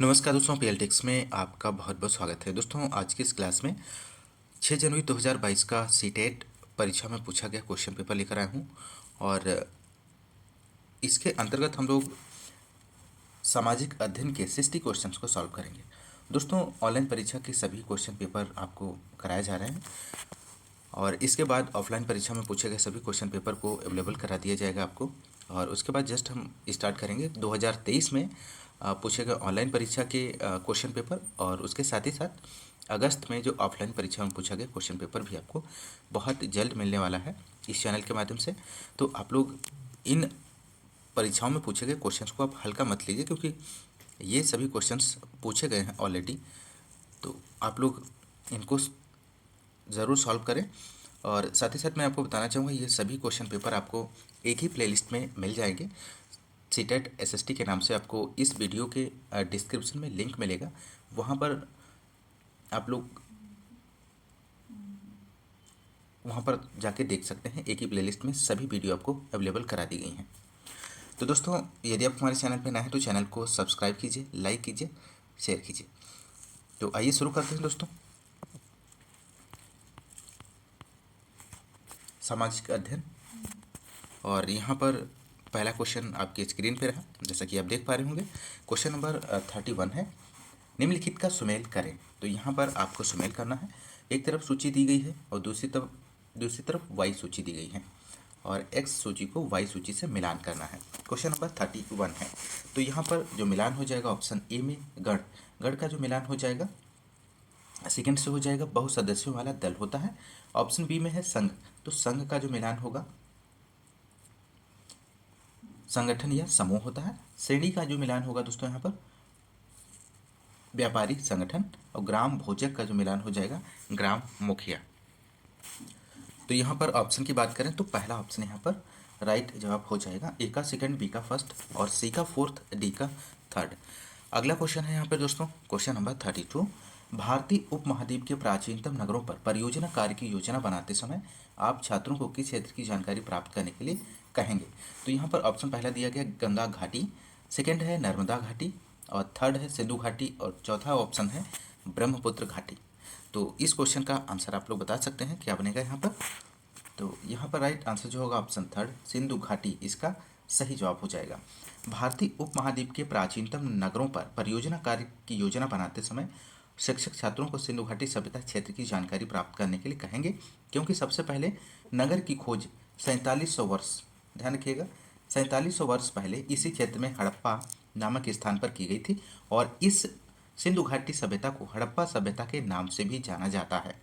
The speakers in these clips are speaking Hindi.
नमस्कार दोस्तों, पीएलटेक्स में आपका बहुत बहुत स्वागत है। दोस्तों, आज की इस क्लास में 6 जनवरी 2022 का सीटेट परीक्षा में पूछा गया क्वेश्चन पेपर लेकर आया हूँ। और इसके अंतर्गत हम लोग सामाजिक अध्ययन के 60 क्वेश्चंस को सॉल्व करेंगे। दोस्तों, ऑनलाइन परीक्षा के सभी क्वेश्चन पेपर आपको कराए जा रहे हैं और इसके बाद ऑफलाइन परीक्षा में पूछे गए सभी क्वेश्चन पेपर को अवेलेबल करा दिया जाएगा आपको। और उसके बाद जस्ट हम स्टार्ट करेंगे 2023 में पूछे गए ऑनलाइन परीक्षा के क्वेश्चन पेपर, और उसके साथ ही साथ अगस्त में जो ऑफलाइन परीक्षा में पूछा गया क्वेश्चन पेपर भी आपको बहुत जल्द मिलने वाला है इस चैनल के माध्यम से। तो आप लोग इन परीक्षाओं में पूछे गए क्वेश्चंस को आप हल्का मत लीजिए, क्योंकि ये सभी क्वेश्चंस पूछे गए हैं ऑलरेडी। तो आप लोग इनको ज़रूर सॉल्व करें। और साथ ही साथ मैं आपको बताना चाहूँगा, ये सभी क्वेश्चन पेपर आपको एक ही प्लेलिस्ट में मिल जाएंगे। सीटेट एसएसटी के नाम से आपको इस वीडियो के डिस्क्रिप्शन में लिंक मिलेगा, वहाँ पर आप लोग वहाँ पर जाके देख सकते हैं। एक ही प्लेलिस्ट में सभी वीडियो आपको अवेलेबल करा दी गई हैं। तो दोस्तों, यदि आप हमारे चैनल पर नए हैं तो चैनल को सब्सक्राइब कीजिए, लाइक कीजिए, शेयर कीजिए। तो आइए शुरू करते हैं दोस्तों। सामाजिक अध्ययन, और यहाँ पर पहला क्वेश्चन आपकी स्क्रीन पे रहा, जैसा कि आप देख पा रहे होंगे। क्वेश्चन नंबर 31 है, निम्नलिखित का सुमेल करें। तो यहाँ पर आपको सुमेल करना है। एक तरफ सूची दी गई है और दूसरी तरफ वाई सूची दी गई है, और एक्स सूची को वाई सूची से मिलान करना है। क्वेश्चन नंबर 31 है। तो यहाँ पर जो मिलान हो जाएगा, ऑप्शन ए में गण गण का जो मिलान हो जाएगा सेकेंड से हो जाएगा बहुसदस्यों वाला दल होता है। ऑप्शन बी में है संघ, तो संघ का जो मिलान होगा संगठन या समूह होता है। श्रेणी का जो मिलान होगा दोस्तों यहाँ पर व्यापारी संगठन, और ग्राम भोजक का जो मिलान हो जाएगा ग्राम मुखिया। तो यहाँ पर ऑप्शन की बात करें तो पहला ऑप्शन यहाँ पर राइट जवाब हो जाएगा। ए का सेकंड, बी का फर्स्ट, और सी का फोर्थ, डी का थर्ड। अगला क्वेश्चन है यहाँ पर दोस्तों, क्वेश्चन नंबर 32। भारतीय उपमहाद्वीप के प्राचीनतम नगरों पर परियोजना कार्य की योजना बनाते समय आप छात्रों को किस क्षेत्र की जानकारी प्राप्त करने के लिए कहेंगे। तो यहाँ पर ऑप्शन पहला दिया गया गंगा घाटी, सेकेंड है नर्मदा घाटी, और थर्ड है सिंधु घाटी, और चौथा ऑप्शन है ब्रह्मपुत्र घाटी। तो इस क्वेश्चन का आंसर आप लोग बता सकते हैं क्या बनेगा यहाँ पर। तो यहाँ पर राइट आंसर जो होगा ऑप्शन थर्ड सिंधु घाटी, इसका सही जवाब हो जाएगा। भारतीय उपमहाद्वीप के प्राचीनतम नगरों पर परियोजना कार्य की योजना बनाते समय शिक्षक छात्रों को सिंधु घाटी सभ्यता क्षेत्र की जानकारी प्राप्त करने के लिए कहेंगे, क्योंकि सबसे पहले नगर की खोज 4700 वर्ष, ध्यान रखिएगा, 4700 वर्ष पहले इसी क्षेत्र में हड़प्पा नामक स्थान पर की गई थी, और इस सिंधु घाटी सभ्यता को हड़प्पा सभ्यता के नाम से भी जाना जाता है।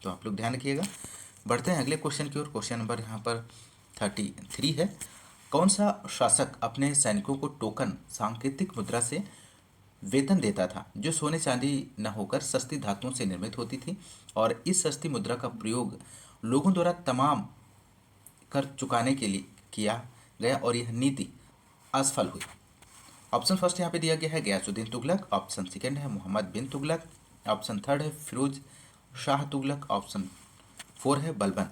तो आप लोग ध्यान रखिएगा। बढ़ते हैं अगले क्वेश्चन की ओर। क्वेश्चन नंबर यहाँ पर 33 है। कौन सा शासक अपने सैनिकों को टोकन सांकेतिक मुद्रा से वेतन देता था, जो सोने चांदी न होकर सस्ती धातुओं से निर्मित होती थी, और इस सस्ती मुद्रा का प्रयोग लोगों द्वारा तमाम कर चुकाने के लिए किया गया, और यह नीति असफल हुई। ऑप्शन फर्स्ट यहाँ पे दिया गया है गयासुद्दीन तुगलक, ऑप्शन सेकंड है मोहम्मद बिन तुगलक, ऑप्शन थर्ड है फिरोज शाह तुगलक, ऑप्शन फोर है बलबन।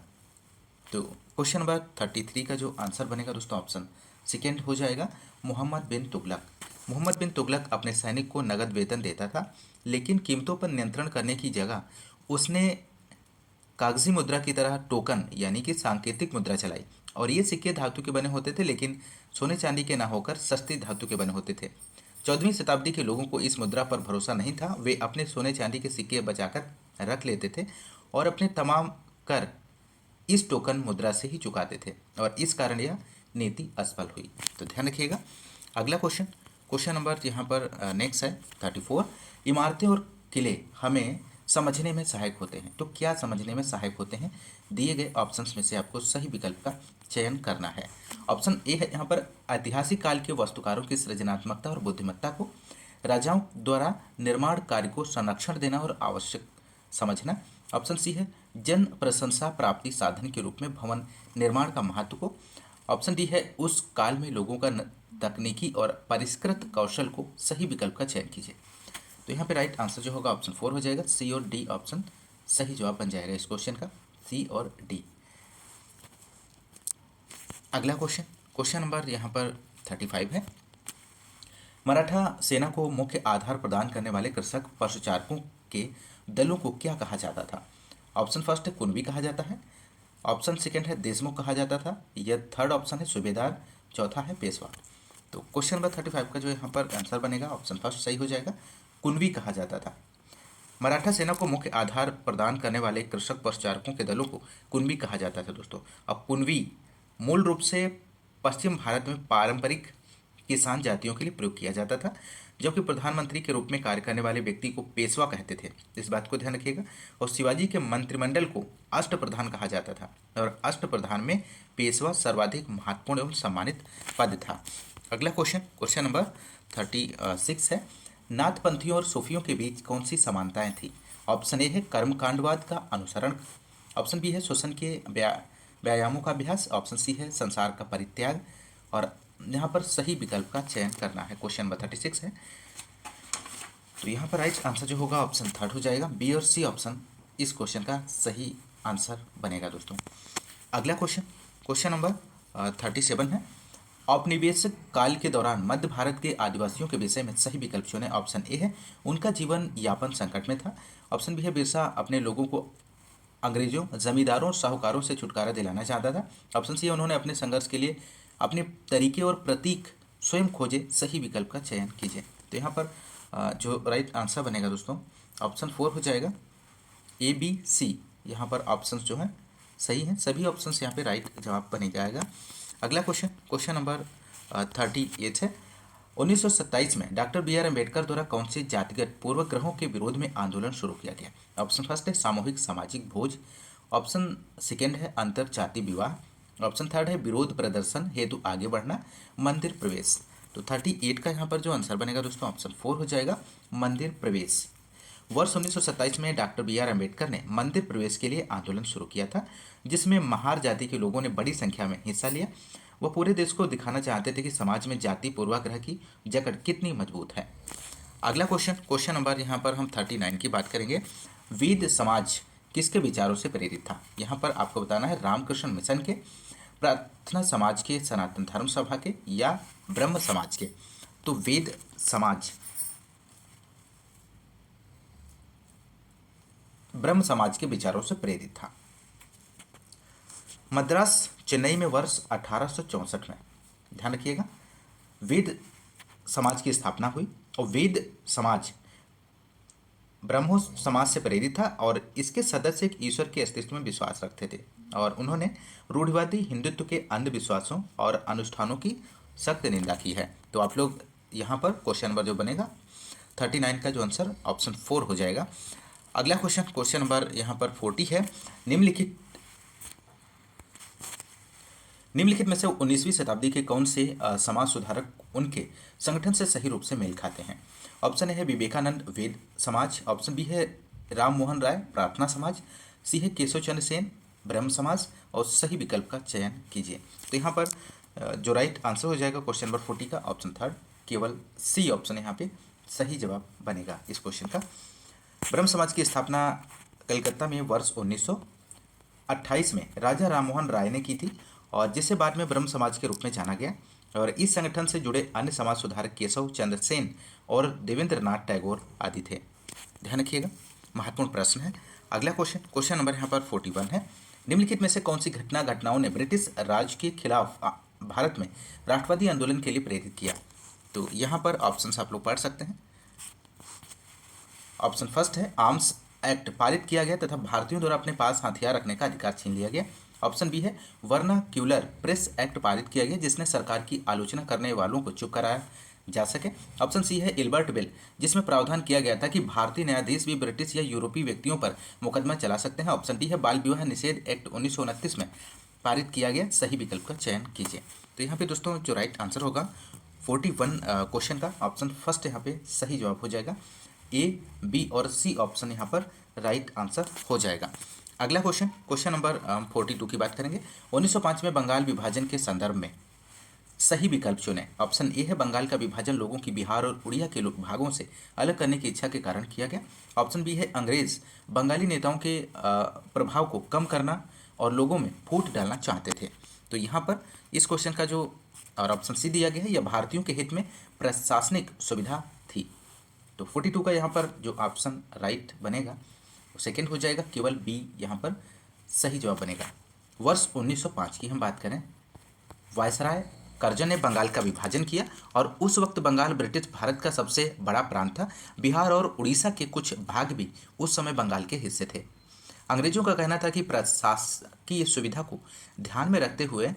तो क्वेश्चन नंबर 33 का जो आंसर बनेगा दोस्तों ऑप्शन सेकेंड हो जाएगा मोहम्मद बिन तुगलक। मोहम्मद बिन तुगलक अपने सैनिक को नगद वेतन देता था, लेकिन कीमतों पर नियंत्रण करने की जगह उसने कागजी मुद्रा की तरह टोकन यानी कि सांकेतिक मुद्रा चलाई, और ये सिक्के धातु के बने होते थे, लेकिन सोने चांदी के ना होकर सस्ती धातु के बने होते थे। 14वीं शताब्दी के लोगों को इस मुद्रा पर भरोसा नहीं था, वे अपने सोने चांदी के सिक्के बचाकर रख लेते थे और अपने तमाम कर इस टोकन मुद्रा से ही चुकाते थे, और इस कारण यह नीति असफल हुई। तो ध्यान रखिएगा। अगला क्वेश्चन, क्वेश्चन नंबर यहाँ पर नेक्स्ट है 34। इमारतें और किले हमें समझने में सहायक होते हैं, तो क्या समझने में सहायक होते हैं। दिए गए ऑप्शंस में से आपको सही विकल्प का चयन करना है। ऑप्शन ए है यहाँ पर ऐतिहासिक काल के वास्तुकारों की सृजनात्मकता और बुद्धिमत्ता को, राजाओं द्वारा निर्माण कार्य को संरक्षण देना और आवश्यक समझना। ऑप्शन सी है जन प्रशंसा प्राप्ति साधन के रूप में भवन निर्माण का महत्व को। ऑप्शन डी है उस काल में लोगों का तकनीकी और परिष्कृत कौशल को। सही विकल्प का चयन कीजिए। तो यहाँ पे राइट आंसर जो होगा ऑप्शन फोर हो जाएगा, सी और डी ऑप्शन सही जवाब बन जाएगा इस क्वेश्चन का, सी और डी। अगला क्वेश्चन, क्वेश्चन नंबर यहाँ पर 35 है। मराठा सेना को मुख्य आधार प्रदान करने वाले कृषक पशुचारकों के दलों को क्या कहा जाता था? ऑप्शन फर्स्ट है कुणबी कहा जाता है, ऑप्शन सेकंड है देशमुख कहा जाता था, या थर्ड ऑप्शन है सूबेदार, चौथा है पेशवा। तो क्वेश्चन नंबर 35 का जो यहाँ पर आंसर बनेगा ऑप्शन फर्स्ट सही हो जाएगा, कुणबी कहा जाता था। मराठा सेना को मुख्य आधार प्रदान करने वाले कृषक पशुचारकों के दलों को कुणबी कहा जाता था दोस्तों। अब कुणबी मूल रूप से पश्चिम भारत में पारंपरिक किसान जातियों के लिए प्रयोग किया जाता था, जबकि प्रधानमंत्री के रूप में कार्य करने वाले व्यक्ति को पेशवा कहते थे, इस बात को ध्यान रखिएगा। और शिवाजी के मंत्रिमंडल को अष्टप्रधान कहा जाता था, और अष्टप्रधान में पेशवा सर्वाधिक महत्वपूर्ण एवं सम्मानित पद था। अगला क्वेश्चन नंबर 36 है, नाथपंथियों और सूफियों के बीच कौन सी समानताएं थी? ऑप्शन ए है कर्मकांडवाद का अनुसरण, ऑप्शन बी है श्वसन के व्यायामों का अभ्यास, ऑप्शन सी है संसार का परित्याग, और यहाँ पर सही विकल्प का चयन करना है। क्वेश्चन नंबर 36 है, तो यहाँ पर राइट आंसर जो होगा ऑप्शन थर्ड हो जाएगा, बी और सी ऑप्शन इस क्वेश्चन का सही आंसर बनेगा दोस्तों। अगला क्वेश्चन नंबर 37 है, औपनिवेशिक काल के दौरान मध्य भारत के आदिवासियों के विषय में सही विकल्प चुने। ऑप्शन ए है उनका जीवन यापन संकट में था, ऑप्शन बी है बिरसा अपने लोगों को अंग्रेजों, जमींदारों और साहूकारों से छुटकारा दिलाना चाहता था, ऑप्शन सी है उन्होंने अपने संघर्ष के लिए अपने तरीके और प्रतीक स्वयं खोजे। सही विकल्प का चयन कीजिए। तो यहाँ पर जो राइट आंसर बनेगा दोस्तों ऑप्शन 4 हो जाएगा, ए बी सी यहाँ पर ऑप्शन जो है सही है, सभी ऑप्शन यहाँ पे राइट जवाब बने जाएगा। अगला क्वेश्चन नंबर 38 है, 1927 में डॉक्टर बी आर अम्बेडकर द्वारा कौन से जातिगत पूर्वग्रहों के विरोध में आंदोलन शुरू किया गया? ऑप्शन फर्स्ट है सामूहिक सामाजिक भोज, ऑप्शन सेकेंड है अंतर जाति विवाह, ऑप्शन थर्ड है विरोध प्रदर्शन हेतु आगे बढ़ना, मंदिर प्रवेश। तो 38 का यहाँ पर जो आंसर बनेगा दोस्तों ऑप्शन 4 हो जाएगा, मंदिर प्रवेश। वर्ष 1927 में डॉक्टर बी आर अम्बेडकर ने मंदिर प्रवेश के लिए आंदोलन शुरू किया था, जिसमें महार जाति के लोगों ने बड़ी संख्या में हिस्सा लिया। वह पूरे देश को दिखाना चाहते थे कि समाज में जाति पूर्वाग्रह की जकड़ कितनी मजबूत है। अगला क्वेश्चन नंबर यहाँ पर हम 39 की बात करेंगे, वेद समाज किसके विचारों से प्रेरित था? यहाँ पर आपको बताना है रामकृष्ण मिशन के, प्रार्थना समाज के, सनातन धर्म सभा के, या ब्रह्म समाज के। तो वेद समाज ब्रह्म समाज के विचारों से प्रेरित था। मद्रास चेन्नई में वर्ष 1864 में, ध्यान रखिएगा, वेद समाज की स्थापना हुई, और वेद समाज ब्रह्मो समाज से प्रेरित था, और इसके सदस्य एक ईश्वर के अस्तित्व में विश्वास रखते थे, और उन्होंने रूढ़िवादी हिंदुत्व के अंधविश्वासों और अनुष्ठानों की सख्त निंदा की है। तो आप लोग यहाँ पर क्वेश्चन नंबर जो बनेगा 39 का जो आंसर ऑप्शन 4 हो जाएगा। अगला क्वेश्चन नंबर यहाँ पर 40 है, निम्नलिखित में से 19वीं शताब्दी के कौन से समाज सुधारक उनके संगठन से सही रूप से मेल खाते हैं? ऑप्शन ए है विवेकानंद वेद समाज, ऑप्शन बी है राम मोहन राय प्रार्थना समाज, सी है केशव चंद्र सेन ब्रह्म समाज, और सही विकल्प का चयन कीजिए। तो यहाँ पर जो राइट आंसर हो जाएगा क्वेश्चन नंबर 40 का ऑप्शन थर्ड, केवल सी ऑप्शन यहाँ पे सही जवाब बनेगा इस क्वेश्चन का। ब्रह्म समाज की स्थापना कलकत्ता में वर्ष 1928 में राजा राममोहन राय ने की थी, और जिसे बाद में ब्रह्म समाज के रूप में जाना गया। और इस संगठन से जुड़े अन्य समाज सुधारक केशव चंद्र सेन और देवेंद्र नाथ टैगोर आदि थे। ध्यान रखिएगा, महत्वपूर्ण प्रश्न है। अगला क्वेश्चन नंबर यहाँ पर 41 है, निम्नलिखित में से कौन सी घटनाओं ने ब्रिटिश राज के खिलाफ भारत में राष्ट्रवादी आंदोलन के लिए प्रेरित किया? तो यहाँ पर ऑप्शन आप लोग पढ़ सकते हैं। ऑप्शन फर्स्ट है आर्म्स एक्ट पारित किया गया तथा भारतीयों द्वारा अपने पास हथियार रखने का अधिकार छीन लिया गया। ऑप्शन बी है वर्नाक्यूलर प्रेस एक्ट पारित किया गया, जिसने सरकार की आलोचना करने वालों को चुप कराया जा सके। ऑप्शन सी है इल्बर्ट बिल, जिसमें प्रावधान किया गया था कि भारतीय न्यायाधीश भी ब्रिटिश या यूरोपीय व्यक्तियों पर मुकदमा चला सकते हैं। ऑप्शन डी है बाल विवाह निषेध एक्ट 1929 में पारित किया गया। सही विकल्प का चयन कीजिए। तो यहाँ पे दोस्तों जो राइट आंसर होगा 41 क्वेश्चन का ऑप्शन फर्स्ट यहाँ पे सही जवाब हो जाएगा। ए बी और सी ऑप्शन यहाँ पर राइट आंसर हो जाएगा। अगला क्वेश्चन नंबर 42 की बात करेंगे। 1905 में बंगाल विभाजन के संदर्भ में सही विकल्प चुनें। ऑप्शन ए है बंगाल का विभाजन लोगों की बिहार और उड़िया के भागों से अलग करने की इच्छा के कारण किया गया। ऑप्शन बी है अंग्रेज बंगाली नेताओं के प्रभाव को कम करना और लोगों में फूट डालना चाहते थे। तो यहाँ पर इस क्वेश्चन का जो और ऑप्शन सी दिया गया है, यह भारतीयों के हित में प्रशासनिक सुविधा थी। तो 42 का यहाँ पर जो ऑप्शन राइट बनेगा वो सेकेंड हो जाएगा, केवल बी यहाँ पर सही जवाब बनेगा। वर्ष 1905 की हम बात करें, वायसराय कर्जन ने बंगाल का विभाजन किया और उस वक्त बंगाल ब्रिटिश भारत का सबसे बड़ा प्रांत था। बिहार और उड़ीसा के कुछ भाग भी उस समय बंगाल के हिस्से थे। अंग्रेजों का कहना था कि प्रशासकीय सुविधा को ध्यान में रखते हुए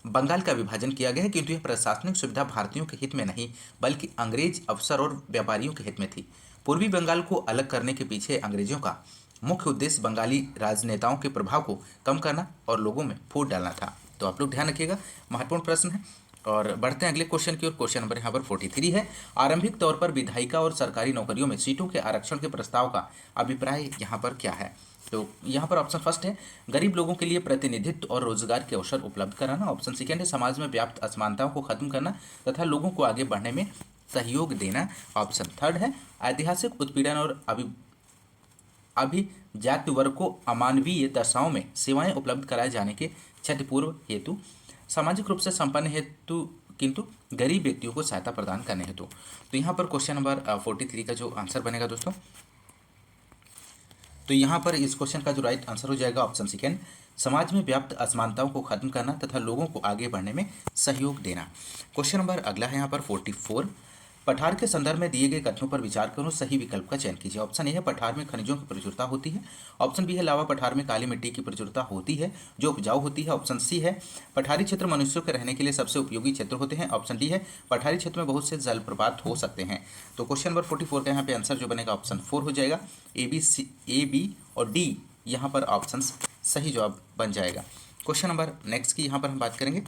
बंगाल का विभाजन किया गया है, किंतु यह प्रशासनिक सुविधा भारतीयों के हित में नहीं बल्कि अंग्रेज अफसर और व्यापारियों के हित में थी। पूर्वी बंगाल को अलग करने के पीछे अंग्रेजों का मुख्य उद्देश्य बंगाली राजनेताओं के प्रभाव को कम करना और लोगों में फूट डालना था। तो आप लोग ध्यान रखिएगा, महत्वपूर्ण प्रश्न है। और बढ़ते हैं अगले क्वेश्चन की ओर। क्वेश्चन नंबर यहाँ पर 43 है, आरंभिक तौर पर विधायिका और सरकारी नौकरियों में सीटों के आरक्षण के प्रस्ताव का अभिप्राय यहाँ पर क्या है। तो यहाँ पर ऑप्शन फर्स्ट है, गरीब लोगों के लिए प्रतिनिधित्व और रोजगार के अवसर उपलब्ध कराना। ऑप्शन सेकेंड है, समाज में व्याप्त असमानताओं को खत्म करना तथा लोगों को आगे बढ़ने में सहयोग देना। ऑप्शन थर्ड है, ऐतिहासिक उत्पीड़न और अभिजात वर्ग को अमानवीय दशाओं में सेवाएं उपलब्ध कराए जाने के क्षतिपूर्व हेतु, सामाजिक रूप से संपन्न हेतु किंतु गरीब व्यक्तियों को सहायता प्रदान करने हेतु। तो यहाँ पर क्वेश्चन नंबर 43 का जो आंसर बनेगा दोस्तों, तो यहाँ पर इस क्वेश्चन का जो राइट आंसर हो जाएगा ऑप्शन सेकेंड, समाज में व्याप्त असमानताओं को खत्म करना तथा लोगों को आगे बढ़ने में सहयोग देना। क्वेश्चन नंबर अगला है यहाँ पर 44, पठार के संदर्भ में दिए गए कथनों पर विचार करो, सही विकल्प का चयन कीजिए। ऑप्शन ए है, पठार में खनिजों की प्रचुरता होती है। ऑप्शन बी है, लावा पठार में काली मिट्टी की प्रचुरता होती है जो उपजाऊ होती है। ऑप्शन सी है, पठारी क्षेत्र मनुष्यों के रहने के लिए सबसे उपयोगी क्षेत्र होते हैं। ऑप्शन डी है, पठारी क्षेत्र में बहुत से जलप्रपात हो सकते हैं। तो क्वेश्चन नंबर 44 का यहाँ पे आंसर जो बनेगा ऑप्शन 4 हो जाएगा। ए बी और डी यहाँ पर ऑप्शन सही जवाब बन जाएगा। क्वेश्चन नंबर नेक्स्ट की यहाँ पर हम बात करेंगे,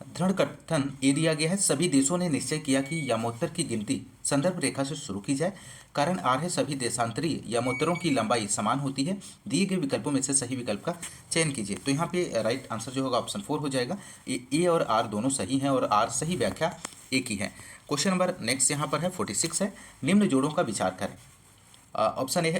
दृढ़ कथन ये दिया गया है, सभी देशों ने निश्चय किया कि यमोत्तर की गिनती संदर्भ रेखा से शुरू की जाए। कारण आर है, सभी देशांतरी यमोत्तरों की लंबाई समान होती है। दिए गए विकल्पों में से सही विकल्प का चयन कीजिए। तो यहाँ पे राइट आंसर जो होगा ऑप्शन 4 हो जाएगा। ए और आर दोनों सही हैं और आर सही व्याख्या एक ही है। क्वेश्चन नंबर नेक्स्ट यहाँ पर है 46 है, निम्न जोड़ों का विचार करें। ऑप्शन ए है,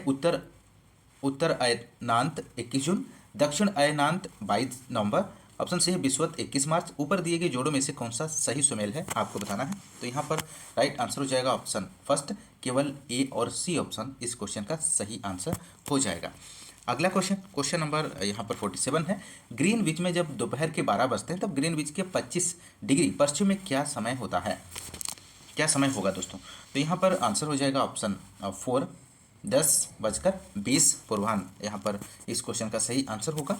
उत्तर अयनांत 21 जून, दक्षिण अयनांत 22 नवंबर। ऑप्शन सी है, विषुवत 21 मार्च। ऊपर दिए गए जोड़ों में से कौन सा सही सुमेल है आपको बताना है। तो यहाँ पर राइट आंसर हो जाएगा ऑप्शन फर्स्ट, केवल ए और सी ऑप्शन इस क्वेश्चन का सही आंसर हो जाएगा। अगला क्वेश्चन नंबर यहाँ पर 47 है, ग्रीनविच में जब दोपहर के 12 बजते हैं तब ग्रीनविच के 25 डिग्री पश्चिम में क्या समय होता है, क्या समय होगा दोस्तों। तो यहाँ पर आंसर हो जाएगा ऑप्शन 4, 10:20 पूर्वाह्न यहाँ पर इस क्वेश्चन का सही आंसर होगा।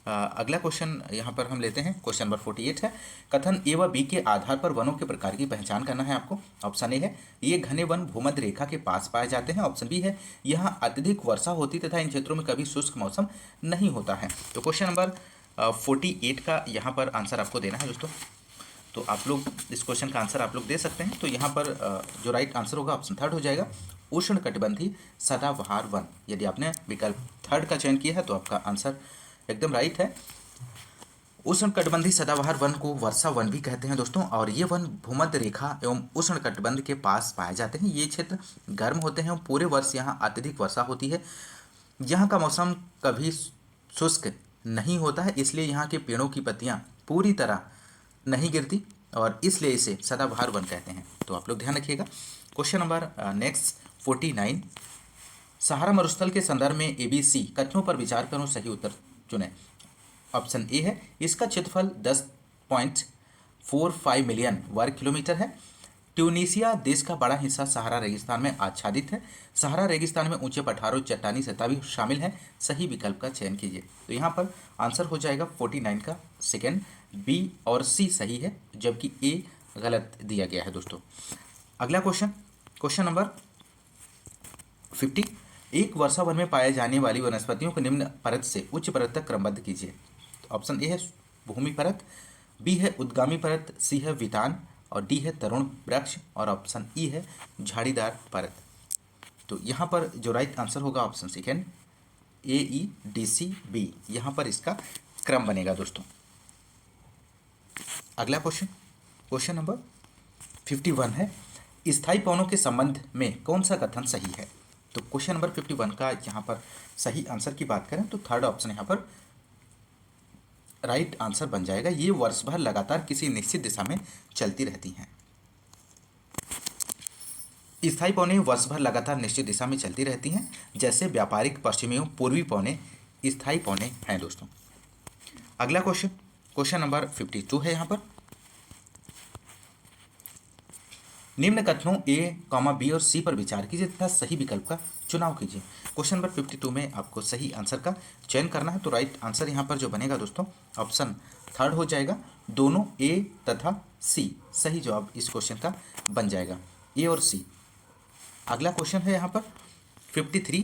अगला क्वेश्चन यहाँ पर हम लेते हैं, क्वेश्चन नंबर 48 है, कथन ए व बी के आधार पर वनों के प्रकार की पहचान करना है आपको। ऑप्शन ए है, ये घने वन भूमध्य रेखा के पास पाए जाते हैं। ऑप्शन बी है, यहाँ अत्यधिक वर्षा होती तथा इन क्षेत्रों में कभी शुष्क मौसम नहीं होता है। तो क्वेश्चन नंबर 48 का यहाँ पर आंसर आपको देना है दोस्तों। तो आप लोग इस क्वेश्चन का आंसर आप लोग दे सकते हैं। तो यहाँ पर जो राइट आंसर होगा ऑप्शन थर्ड हो जाएगा, उष्णकटिबंधीय सदाबहार वन। यदि आपने विकल्प थर्ड का चयन किया है तो आपका आंसर एकदम राइट है। उष्णकटिबंधीय सदाबहार वन को वर्षा वन भी कहते हैं दोस्तों, और ये वन भूमध्य रेखा एवं उष्णकटिबंध के पास पाए जाते हैं। ये क्षेत्र गर्म होते हैं और पूरे वर्ष यहाँ अत्यधिक वर्षा होती है। यहाँ का मौसम कभी शुष्क नहीं होता है, इसलिए यहाँ के पेड़ों की पत्तियाँ पूरी तरह नहीं गिरती और इसलिए इसे सदाबहार वन कहते हैं। तो आप लोग ध्यान रखिएगा। क्वेश्चन नंबर नेक्स्ट 49, सहारा मरुस्थल के संदर्भ में ABC कथनों पर विचार करो, सही उत्तर चुनें। ऑप्शन ए है, इसका क्षेत्रफल 10.45 मिलियन वर्ग किलोमीटर है। ट्यूनीसिया देश का बड़ा हिस्सा सहारा रेगिस्तान में आच्छादित है। सहारा रेगिस्तान में ऊंचे पठारों चट्टानी सतह भी शामिल है। सही विकल्प का चयन कीजिए। तो यहाँ पर आंसर हो जाएगा 49 का सेकेंड, बी और सी सही है जबकि ए गलत दिया गया है दोस्तों। अगला क्वेश्चन नंबर 50, एक वर्षावन में पाए जाने वाली वनस्पतियों को निम्न परत से उच्च परत तक क्रमबद्ध कीजिए। ऑप्शन ए है भूमि परत, बी है उद्गामी परत, सी है वितान और डी है तरुण वृक्ष और ऑप्शन ई है झाड़ीदार परत। तो यहाँ पर जो राइट आंसर होगा ऑप्शन सेकेंड, AEDCB यहाँ पर इसका क्रम बनेगा दोस्तों। अगला क्वेश्चन नंबर 51 है, स्थायी पवनों के संबंध में कौन सा कथन सही है। तो क्वेश्चन नंबर 51 का यहाँ पर सही आंसर की बात करें तो थर्ड ऑप्शन यहाँ पर राइट आंसर बन जाएगा। ये वर्ष भर लगातार किसी निश्चित दिशा में चलती रहती हैं। स्थायी पौने वर्ष भर लगातार निश्चित दिशा में चलती रहती हैं, जैसे व्यापारिक पश्चिमी एवं पूर्वी पौने स्थायी पौने हैं दोस्तों। अगला क्वेश्चन, क्वेश्चन नंबर 52 है यहाँ पर। निम्न कथनों ए, बी और सी पर विचार कीजिए तथा सही विकल्प का चुनाव कीजिए। क्वेश्चन नंबर 52 में आपको सही आंसर का चयन करना है। तो राइट आंसर यहाँ पर जो बनेगा दोस्तों ऑप्शन थर्ड हो जाएगा। दोनों ए तथा सी सही जवाब इस क्वेश्चन का बन जाएगा, ए और सी। अगला क्वेश्चन है यहाँ पर 53,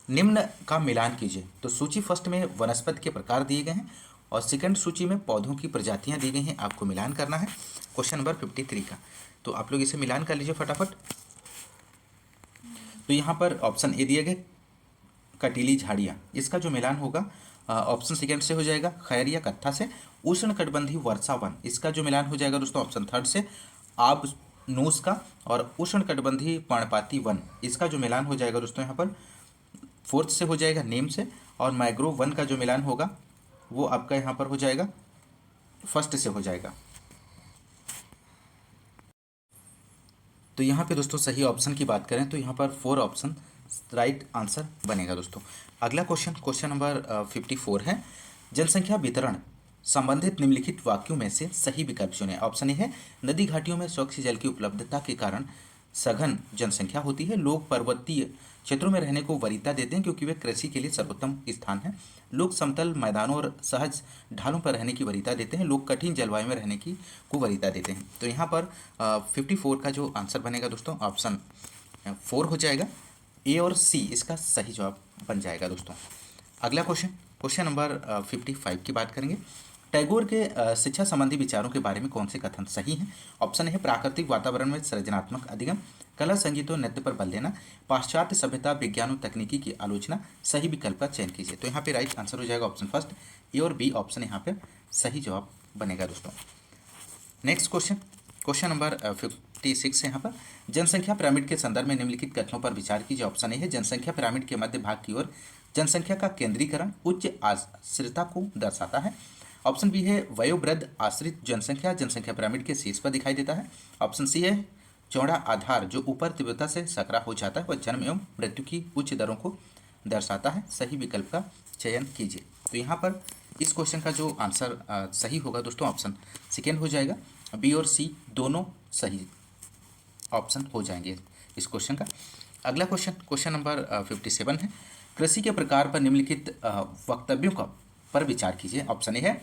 निम्न का मिलान कीजिए। तो सूची फर्स्ट में वनस्पति के प्रकार दिए गए हैं और सेकंड सूची में पौधों की प्रजातियां दी गई हैं। आपको मिलान करना है क्वेश्चन नंबर 53 का। तो आप लोग इसे मिलान कर लीजिए फटाफट। तो यहाँ पर ऑप्शन ए दिए गए कटीली झाड़ियाँ, इसका जो मिलान होगा ऑप्शन सेकंड से हो जाएगा खैरिया कत्था से। उष्णकटिबंधीय वर्षा वन, इसका जो मिलान हो जाएगा दोस्तों ऑप्शन थर्ड से आब नूस का। और उष्णकटिबंधीय पर्णपाती वन, इसका जो मिलान हो जाएगा दोस्तों यहाँ पर फोर्थ से हो जाएगा नेम से। और मैग्रोव वन का जो मिलान होगा वो आपका यहाँ पर हो जाएगा फर्स्ट से हो जाएगा। तो यहाँ पे दोस्तों सही ऑप्शन की बात करें तो यहाँ पर 4 ऑप्शन राइट आंसर बनेगा दोस्तों। अगला क्वेश्चन, क्वेश्चन नंबर 54 है। जनसंख्या वितरण संबंधित निम्नलिखित वाक्यों में से सही विकल्प चुनें। ऑप्शन ए है नदी घाटियों में स्वच्छ जल की उपलब्धता के कारण सघन जनसंख्या होती है। लोग पर्वतीय क्षेत्रों में रहने को वरीयता देते हैं क्योंकि वे कृषि के लिए सर्वोत्तम स्थान है। लोग समतल मैदानों और सहज ढालों पर रहने की वरीयता देते हैं। लोग कठिन जलवायु में रहने की को वरीयता देते हैं। तो यहाँ पर 54 का जो आंसर बनेगा दोस्तों ऑप्शन 4 हो जाएगा। ए और सी इसका सही जवाब बन जाएगा दोस्तों। अगला क्वेश्चन, क्वेश्चन नंबर 55 की बात करेंगे। टैगोर के शिक्षा संबंधी विचारों के बारे में कौन से कथन सही हैं। ऑप्शन है प्राकृतिक वातावरण में सृजनात्मक अधिगम, कला संगीत और नृत्य पर बल देना, पाश्चात्य सभ्यता विज्ञान और तकनीकी की आलोचना। सही विकल्प का चयन कीजिए। तो यहाँ पे राइट आंसर हो जाएगा ऑप्शन फर्स्ट, ए और बी ऑप्शन यहाँ पे सही जवाब बनेगा दोस्तों। नेक्स्ट क्वेश्चन, क्वेश्चन नंबर 56 है यहाँ पर। जनसंख्या पिरामिड के संदर्भ में निम्नलिखित कथनों पर विचार कीजिए। ऑप्शन ए है जनसंख्या पिरामिड के मध्य भाग की ओर जनसंख्या का केंद्रीकरण उच्च आश्रितता को दर्शाता है। ऑप्शन बी है वयोवृद्ध आश्रित जनसंख्या जनसंख्या पिरामिड के शीर्ष पर दिखाई देता है। ऑप्शन सी है चौड़ा आधार जो ऊपर तीव्रता से सकरा हो जाता है वह जन्म एवं मृत्यु की उच्च दरों को दर्शाता है। सही विकल्प का चयन कीजिए। तो यहाँ पर इस क्वेश्चन का जो आंसर सही होगा दोस्तों ऑप्शन सेकेंड हो जाएगा। बी और सी दोनों सही ऑप्शन हो जाएंगे इस क्वेश्चन का। अगला क्वेश्चन, क्वेश्चन नंबर 57 है। कृषि के प्रकार पर निम्नलिखित वक्तव्यों का पर विचार कीजिए। ऑप्शन ए है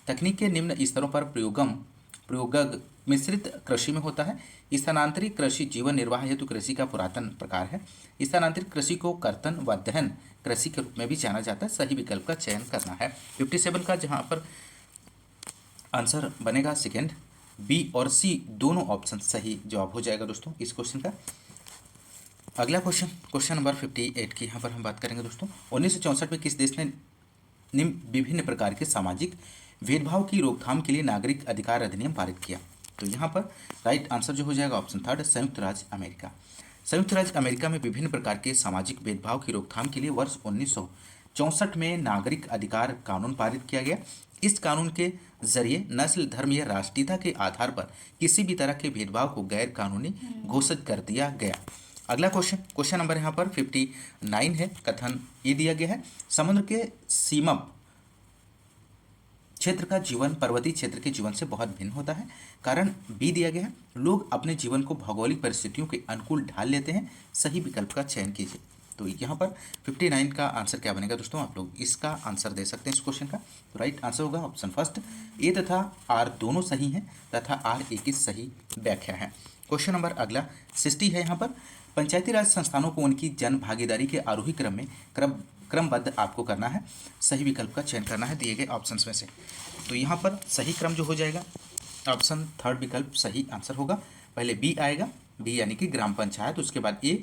तकनीक के निम्न स्तरों पर प्रयोगक मिश्रित कृषि में होता है। स्थानांतरित कृषि जीवन निर्वाह हेतु कृषि का पुरातन प्रकार है। स्थानांतरित कृषि को कर्तन व दहन कृषि के रूप में भी जाना जाता है। सही विकल्प का चयन करना है। 57 का जहाँ पर आंसर बनेगा सेकेंड, बी और सी दोनों ऑप्शन सही जवाब हो जाएगा दोस्तों इस क्वेश्चन का। अगला क्वेश्चन, क्वेश्चन नंबर 58 की यहाँ पर हम बात करेंगे दोस्तों। 1964 में किस देश ने विभिन्न प्रकार के सामाजिक भेदभाव की रोकथाम के लिए नागरिक अधिकार अधिनियम पारित किया। तो यहाँ पर राइट आंसर जो हो जाएगा ऑप्शन थर्ड, संयुक्त राज्य अमेरिका। संयुक्त राज्य अमेरिका में विभिन्न प्रकार के सामाजिक भेदभाव की रोकथाम के लिए वर्ष 1964 में नागरिक अधिकार कानून पारित किया गया। इस कानून के जरिए नस्ल, धर्म या राष्ट्रीयता के आधार पर किसी भी तरह के भेदभाव को गैर कानूनी घोषित कर दिया गया। अगला क्वेश्चन, क्वेश्चन नंबर यहाँ पर 59 है। कथन ये दिया गया है समुद्र के सीमा क्षेत्र का जीवन पर्वतीय क्षेत्र के जीवन से बहुत भिन्न होता है। कारण बी दिया गया है लोग अपने जीवन को भौगोलिक परिस्थितियों के अनुकूल ढाल लेते हैं। सही विकल्प का चयन कीजिए। तो यहाँ पर 59 का आंसर क्या बनेगा दोस्तों, आप लोग इसका आंसर दे सकते हैं इस क्वेश्चन का। तो राइट आंसर होगा ऑप्शन फर्स्ट, ए तथा आर दोनों सही हैं तथा आर एक ही सही व्याख्या है। क्वेश्चन नंबर अगला 60 है। यहाँ पर पंचायती राज संस्थानों को उनकी जन भागीदारी के आरोही क्रम में क्रमबद्ध आपको करना है। सही विकल्प का चयन करना है दिए गए ऑप्शंस में से। तो यहाँ पर सही क्रम जो हो जाएगा ऑप्शन थर्ड विकल्प सही आंसर होगा। पहले बी आएगा, बी यानी कि ग्राम पंचायत, उसके बाद ए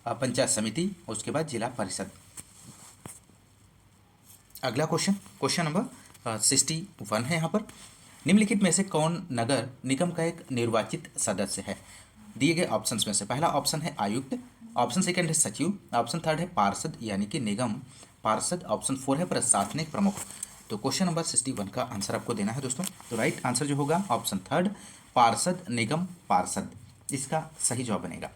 पंचायत समिति, उसके बाद जिला परिषद। अगला क्वेश्चन, क्वेश्चन नंबर 61 है। यहाँ पर निम्नलिखित में से कौन नगर निगम का एक निर्वाचित सदस्य है। दिए गए ऑप्शंस में से पहला ऑप्शन है आयुक्त, ऑप्शन सेकंड है सचिव, ऑप्शन थर्ड है पार्षद यानी कि निगम पार्षद, ऑप्शन 4 है प्रशासनिक प्रमुख। तो क्वेश्चन नंबर 61 का आंसर आपको देना है दोस्तों। तो राइट आंसर जो होगा ऑप्शन थर्ड, पार्षद निगम पार्षद, इसका सही जवाब बनेगा।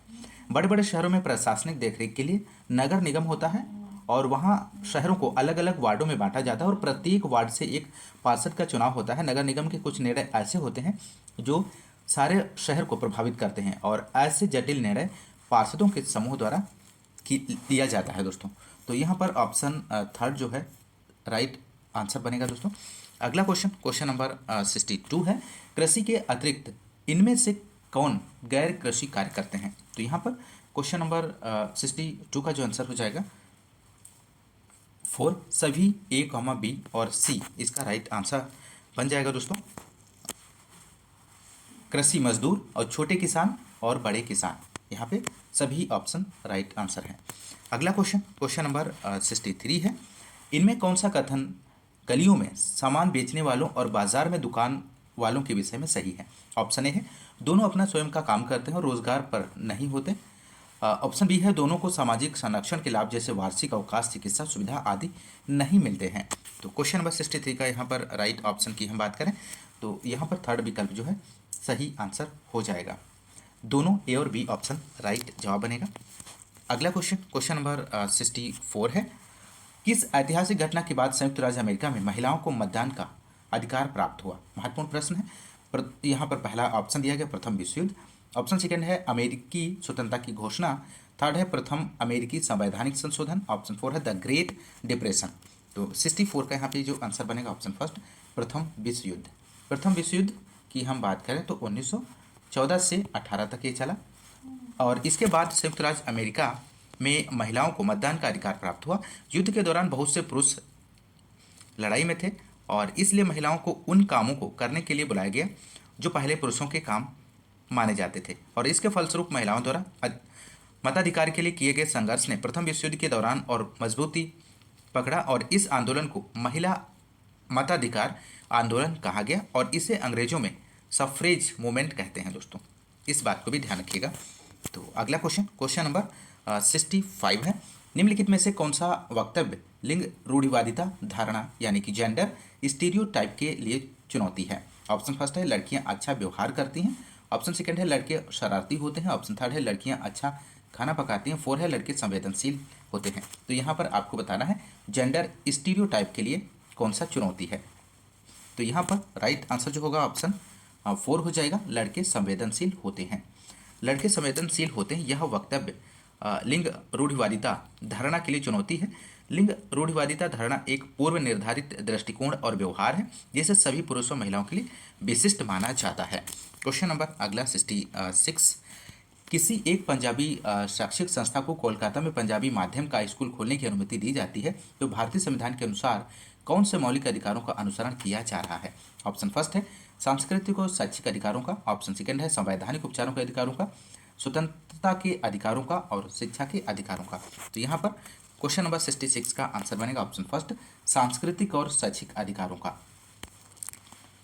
बड़े बड़े शहरों में प्रशासनिक देखरेख के लिए नगर निगम होता है और वहाँ शहरों को अलग अलग वार्डों में बांटा जाता है और प्रत्येक वार्ड से एक पार्षद का चुनाव होता है। नगर निगम के कुछ निर्णय ऐसे होते हैं जो सारे शहर को प्रभावित करते हैं और ऐसे जटिल निर्णय पार्षदों के समूह द्वारा लिया जाता है दोस्तों। तो यहाँ पर ऑप्शन थर्ड जो है राइट आंसर बनेगा दोस्तों। अगला क्वेश्चन, क्वेश्चन नंबर 62 है, कृषि के अतिरिक्त इनमें से कौन गैर कृषि कार्य करते हैं? तो यहाँ पर क्वेश्चन नंबर 62 का जो आंसर हो जाएगा 4, सभी ए कॉमा बी और सी इसका राइट आंसर बन जाएगा दोस्तों। कृषि मजदूर और छोटे किसान और बड़े किसान, यहाँ पे सभी ऑप्शन राइट आंसर हैं। अगला क्वेश्चन, क्वेश्चन नंबर 63 है, इनमें कौन सा कथन गलियों में सामान बेचने वालों और बाजार में दुकान वालों के विषय में सही है? ऑप्शन ए है, दोनों अपना स्वयं का काम करते हैं और रोजगार पर नहीं होते। ऑप्शन बी है, दोनों को सामाजिक संरक्षण के लाभ जैसे वार्षिक अवकाश, चिकित्सा सुविधा आदि नहीं मिलते हैं। तो क्वेश्चन नंबर 63 का यहाँ पर राइट ऑप्शन की हम बात करें तो यहाँ पर थर्ड विकल्प जो है सही आंसर हो जाएगा। दोनों ए और बी ऑप्शन राइट जवाब बनेगा। अगला क्वेश्चन, क्वेश्चन नंबर 64 है, किस ऐतिहासिक घटना के बाद संयुक्त राज्य अमेरिका में महिलाओं को मतदान का अधिकार प्राप्त हुआ? महत्वपूर्ण प्रश्न है। यहाँ पर पहला ऑप्शन दिया गया प्रथम विश्व युद्ध, ऑप्शन सेकंड है अमेरिकी स्वतंत्रता की घोषणा, थर्ड है प्रथम अमेरिकी संवैधानिक संशोधन, ऑप्शन 4 है द ग्रेट डिप्रेशन। तो 64 का यहाँ पे जो आंसर बनेगा ऑप्शन फर्स्ट, प्रथम विश्व युद्ध। प्रथम विश्व युद्ध की हम बात करें तो 1914 से 18 तक ये चला और इसके बाद संयुक्त राज्य अमेरिका में महिलाओं को मतदान का अधिकार प्राप्त हुआ। युद्ध के दौरान बहुत से पुरुष लड़ाई में थे और इसलिए महिलाओं को उन कामों को करने के लिए बुलाया गया जो पहले पुरुषों के काम माने जाते थे और इसके फलस्वरूप महिलाओं द्वारा मताधिकार के लिए किए गए संघर्ष ने प्रथम विश्व युद्ध के दौरान और मजबूती पकड़ा और इस आंदोलन को महिला मताधिकार आंदोलन कहा गया और इसे अंग्रेजों में सफ्रेज मूवमेंट कहते हैं दोस्तों, इस बात को भी ध्यान रखिएगा। तो अगला क्वेश्चन, क्वेश्चन नंबर 65 है, निम्नलिखित में से कौन सा वक्तव्य लिंग रूढ़िवादिता धारणा यानी कि जेंडर स्टीरियोटाइप के लिए चुनौती है? ऑप्शन फर्स्ट है लड़कियां अच्छा व्यवहार करती हैं, ऑप्शन सेकंड है लड़के शरारती होते हैं, ऑप्शन थर्ड है लड़कियां अच्छा खाना पकाती हैं, 4 है लड़के संवेदनशील होते हैं। तो यहाँ पर आपको बताना है जेंडर स्टीरियोटाइप के लिए कौन सा चुनौती है। तो यहाँ पर राइट आंसर जो होगा ऑप्शन 4 हो जाएगा, लड़के संवेदनशील होते हैं। लड़के संवेदनशील होते हैं यह वक्तव्य लिंग रूढ़िवादिता धारणा के लिए चुनौती है। लिंग रूढ़िवादिता धारणा एक पूर्व निर्धारित दृष्टिकोण और व्यवहार है जिसे सभी पुरुषों महिलाओं के लिए विशिष्ट माना जाता है। क्वेश्चन नंबर अगला 66, किसी एक पंजाबी शैक्षिक संस्था को कोलकाता में पंजाबी माध्यम का स्कूल खोलने की अनुमति दी जाती है तो भारतीय संविधान के अनुसार कौन से मौलिक अधिकारों का अनुसरण किया जा रहा है? ऑप्शन फर्स्ट है सांस्कृतिक और शैक्षिक अधिकारों का, ऑप्शन सेकंड है संवैधानिक उपचारों के अधिकारों का, स्वतंत्रता के अधिकारों का और शिक्षा के अधिकारों का। तो यहाँ पर क्वेश्चन नंबर 66 का आंसर बनेगा ऑप्शन फर्स्ट, सांस्कृतिक और शैक्षिक अधिकारों का।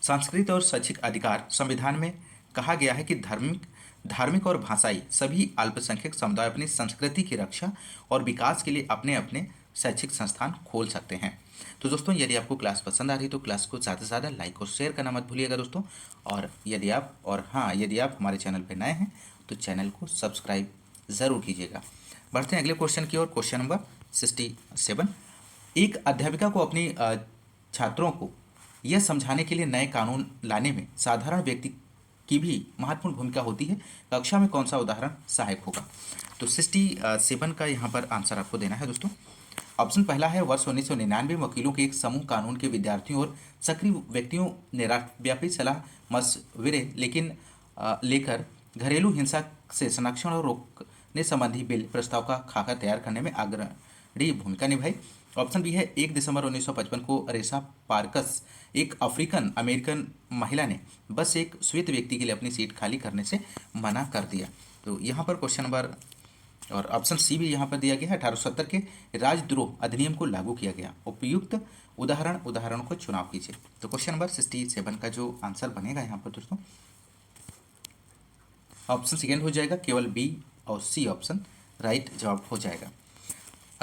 सांस्कृतिक और शैक्षिक अधिकार संविधान में कहा गया है कि धार्मिक और भाषाई सभी अल्पसंख्यक समुदाय अपनी संस्कृति की रक्षा और विकास के लिए अपने अपने शैक्षिक संस्थान खोल सकते हैं। तो दोस्तों यदि आपको क्लास पसंद आ रही तो क्लास को ज़्यादा से ज़्यादा लाइक और शेयर करना मत भूलिएगा दोस्तों। और यदि आप हमारे चैनल पर नए हैं तो चैनल को सब्सक्राइब ज़रूर कीजिएगा। बढ़ते हैं अगले क्वेश्चन की ओर। क्वेश्चन नंबर 67, एक अध्यापिका को अपनी छात्रों को यह समझाने के लिए नए कानून लाने में साधारण व्यक्ति की भी महत्वपूर्ण भूमिका होती है, कक्षा में कौन सा उदाहरण सहायक होगा? तो 67 का यहाँ पर आंसर आपको देना है दोस्तों। ऑप्शन पहला है वर्ष 1999 वकीलों के एक समूह कानून के विद्यार्थियों और सक्रिय व्यक्तियों ने राष्ट्रव्यापी सलाह मशविरे लेकर घरेलू हिंसा से संरक्षण और रोकने संबंधी बिल प्रस्ताव का खाका तैयार करने में अग्रणी भूमिका निभाई। ऑप्शन बी है 1 दिसंबर 1955 को रेसा पार्कस एक अफ्रीकन अमेरिकन महिला ने बस एक श्वेत व्यक्ति के लिए अपनी सीट खाली करने से मना कर दिया। तो यहाँ पर क्वेश्चन नंबर और ऑप्शन सी भी यहाँ पर दिया गया है 1870 के राजद्रोह अधिनियम को लागू किया गया। उपयुक्त उदाहरणों को चुनाव कीजिए। तो क्वेश्चन नंबर 67 का जो आंसर बनेगा यहाँ पर दोस्तों ऑप्शन सेकेंड हो जाएगा, केवल बी और सी ऑप्शन राइट जवाब हो जाएगा।